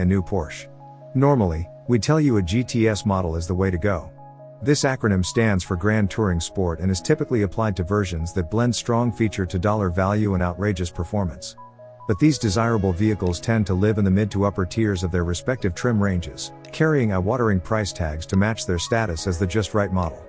A new Porsche. Normally, we tell you a GTS model is the way to go. This acronym stands for Grand Touring Sport and is typically applied to versions that blend strong feature to dollar value and outrageous performance. But these desirable vehicles tend to live in the mid to upper tiers of their respective trim ranges, carrying eye-watering price tags to match their status as the just right model.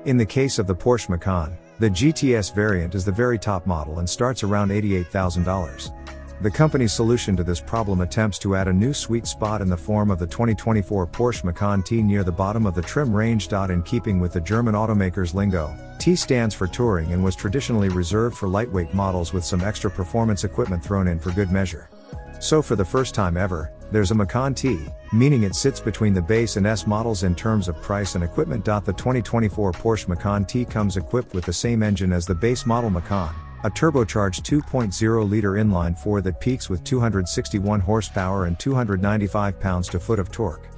In the case of the Porsche Macan, the GTS variant is the very top model and starts around $88,000. The company's solution to this problem attempts to add a new sweet spot in the form of the 2024 Porsche Macan T near the bottom of the trim range. In keeping with the German automaker's lingo, T stands for touring and was traditionally reserved for lightweight models with some extra performance equipment thrown in for good measure. So for the first time ever, there's a Macan T, meaning it sits between the base and S models in terms of price and equipment. The 2024 Porsche Macan T comes equipped with the same engine as the base model Macan, a turbocharged 2.0-liter inline-4 that peaks with 261 horsepower and 295 pounds-to-foot of torque.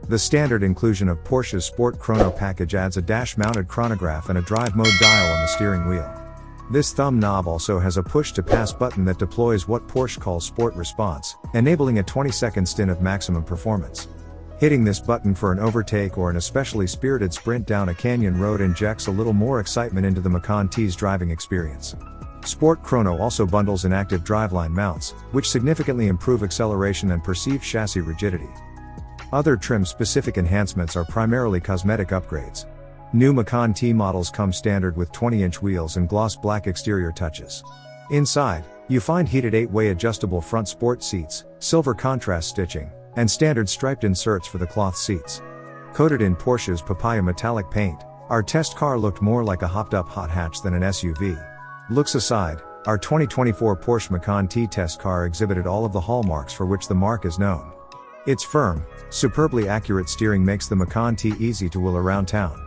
The standard inclusion of Porsche's Sport Chrono package adds a dash-mounted chronograph and a drive mode dial on the steering wheel. This thumb knob also has a push-to-pass button that deploys what Porsche calls Sport Response, enabling a 20-second stint of maximum performance. Hitting this button for an overtake or an especially spirited sprint down a canyon road injects a little more excitement into the Macan T's driving experience. Sport Chrono also bundles in active driveline mounts, which significantly improve acceleration and perceived chassis rigidity. Other trim-specific enhancements are primarily cosmetic upgrades. New Macan T models come standard with 20-inch wheels and gloss black exterior touches. Inside, you find heated 8-way adjustable front sport seats, silver contrast stitching, and standard striped inserts for the cloth seats. Coated in Porsche's Papaya metallic paint, our test car looked more like a hopped-up hot hatch than an SUV. Looks aside, our 2024 Porsche Macan T test car exhibited all of the hallmarks for which the marque is known. Its firm, superbly accurate steering makes the Macan T easy to wheel around town.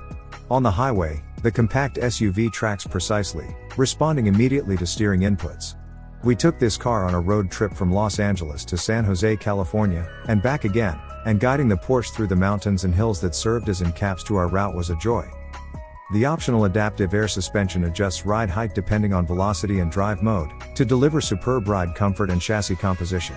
On the highway, the compact SUV tracks precisely, responding immediately to steering inputs. We took this car on a road trip from Los Angeles to San Jose, California, and back again, and guiding the Porsche through the mountains and hills that served as encaps to our route was a joy. The optional adaptive air suspension adjusts ride height depending on velocity and drive mode, to deliver superb ride comfort and chassis composition.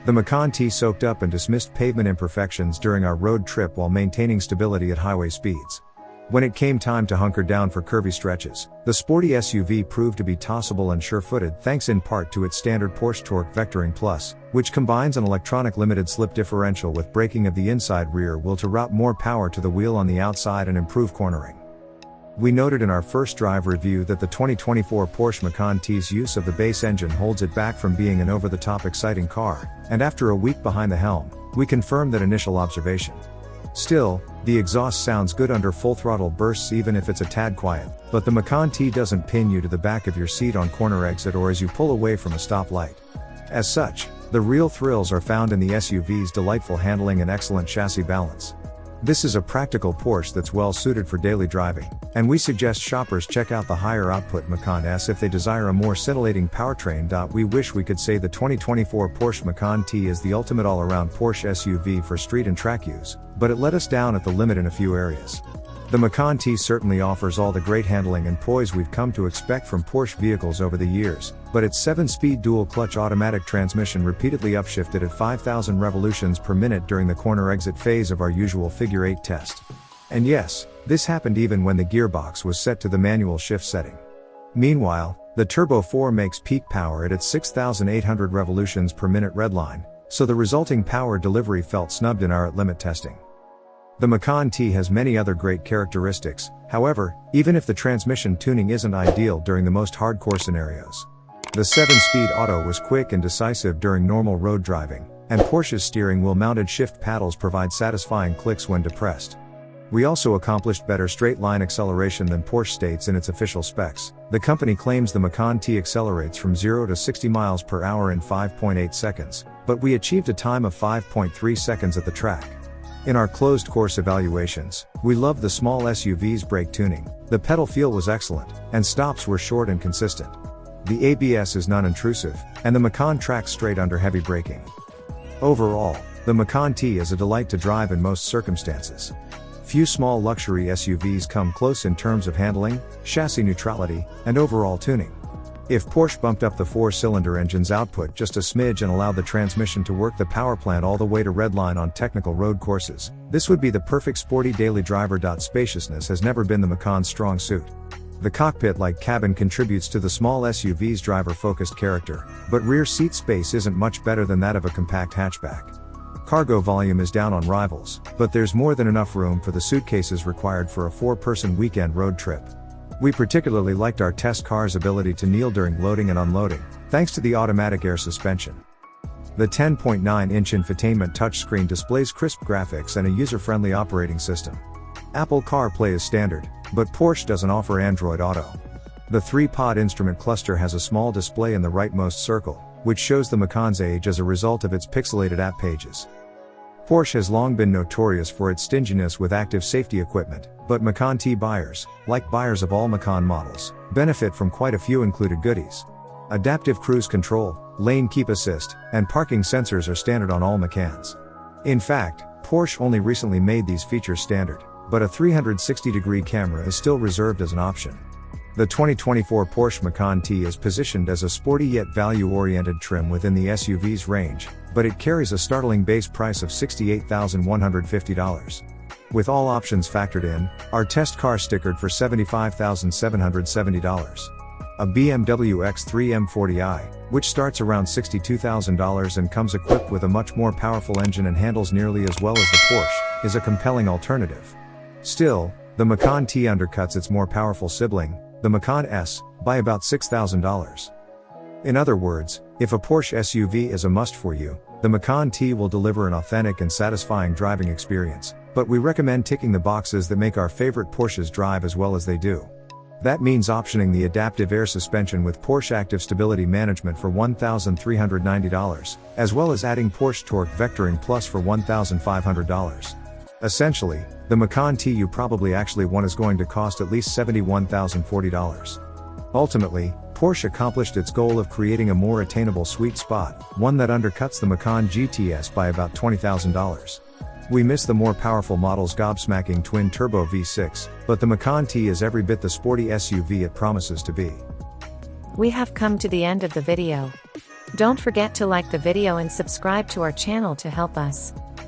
The Macan T soaked up and dismissed pavement imperfections during our road trip while maintaining stability at highway speeds. When it came time to hunker down for curvy stretches, the sporty SUV proved to be tossable and sure-footed thanks in part to its standard Porsche Torque Vectoring Plus, which combines an electronic limited slip differential with braking of the inside rear wheel to route more power to the wheel on the outside and improve cornering. We noted in our first drive review that the 2024 Porsche Macan T's use of the base engine holds it back from being an over-the-top exciting car, and after a week behind the helm, we confirmed that initial observation. Still, the exhaust sounds good under full-throttle bursts even if it's a tad quiet, but the Macan T doesn't pin you to the back of your seat on corner exit or as you pull away from a stoplight. As such, the real thrills are found in the SUV's delightful handling and excellent chassis balance. This is a practical Porsche that's well suited for daily driving, and we suggest shoppers check out the higher output Macan S if they desire a more scintillating powertrain. We wish we could say the 2024 Porsche Macan T is the ultimate all-around Porsche SUV for street and track use, but it let us down at the limit in a few areas. The Macan T certainly offers all the great handling and poise we've come to expect from Porsche vehicles over the years, but its 7-speed dual-clutch automatic transmission repeatedly upshifted at 5,000 revolutions per minute during the corner exit phase of our usual figure 8 test. And yes, this happened even when the gearbox was set to the manual shift setting. Meanwhile, the Turbo 4 makes peak power at its 6,800 revolutions per minute redline, so the resulting power delivery felt snubbed in our at-limit testing. The Macan T has many other great characteristics, however, even if the transmission tuning isn't ideal during the most hardcore scenarios. The 7-speed auto was quick and decisive during normal road driving, and Porsche's steering wheel mounted shift paddles provide satisfying clicks when depressed. We also accomplished better straight-line acceleration than Porsche states in its official specs. The company claims the Macan T accelerates from 0 to 60 miles per hour in 5.8 seconds, but we achieved a time of 5.3 seconds at the track. In our closed course evaluations, we loved the small SUV's brake tuning, the pedal feel was excellent, and stops were short and consistent. The ABS is non-intrusive, and the Macan tracks straight under heavy braking. Overall, the Macan T is a delight to drive in most circumstances. Few small luxury SUVs come close in terms of handling, chassis neutrality, and overall tuning. If Porsche bumped up the 4-cylinder engine's output just a smidge and allowed the transmission to work the power plant all the way to redline on technical road courses, this would be the perfect sporty daily driver. Spaciousness has never been the Macan's strong suit. The cockpit-like cabin contributes to the small SUV's driver-focused character, but rear seat space isn't much better than that of a compact hatchback. Cargo volume is down on rivals, but there's more than enough room for the suitcases required for a 4-person weekend road trip. We particularly liked our test car's ability to kneel during loading and unloading, thanks to the automatic air suspension. The 10.9-inch infotainment touchscreen displays crisp graphics and a user-friendly operating system. Apple CarPlay is standard, but Porsche doesn't offer Android Auto. The 3-pod instrument cluster has a small display in the rightmost circle, which shows the Macan's age as a result of its pixelated app pages. Porsche has long been notorious for its stinginess with active safety equipment, but Macan T buyers, like buyers of all Macan models, benefit from quite a few included goodies. Adaptive cruise control, lane keep assist, and parking sensors are standard on all Macans. In fact, Porsche only recently made these features standard, but a 360-degree camera is still reserved as an option. The 2024 Porsche Macan T is positioned as a sporty yet value-oriented trim within the SUV's range, but it carries a startling base price of $68,150. With all options factored in, our test car stickered for $75,770. A BMW X3 M40i, which starts around $62,000 and comes equipped with a much more powerful engine and handles nearly as well as the Porsche, is a compelling alternative. Still, the Macan T undercuts its more powerful sibling, the Macan S, by about $6,000. In other words, if a Porsche SUV is a must for you, the Macan T will deliver an authentic and satisfying driving experience, but we recommend ticking the boxes that make our favorite Porsches drive as well as they do. That means optioning the adaptive air suspension with Porsche Active Stability Management for $1,390, as well as adding Porsche Torque Vectoring Plus for $1,500. Essentially, the Macan T you probably actually want is going to cost at least $71,040. Ultimately, Porsche accomplished its goal of creating a more attainable sweet spot, one that undercuts the Macan GTS by about $20,000. We miss the more powerful model's gobsmacking twin-turbo V6, but the Macan T is every bit the sporty SUV it promises to be. We have come to the end of the video. Don't forget to like the video and subscribe to our channel to help us.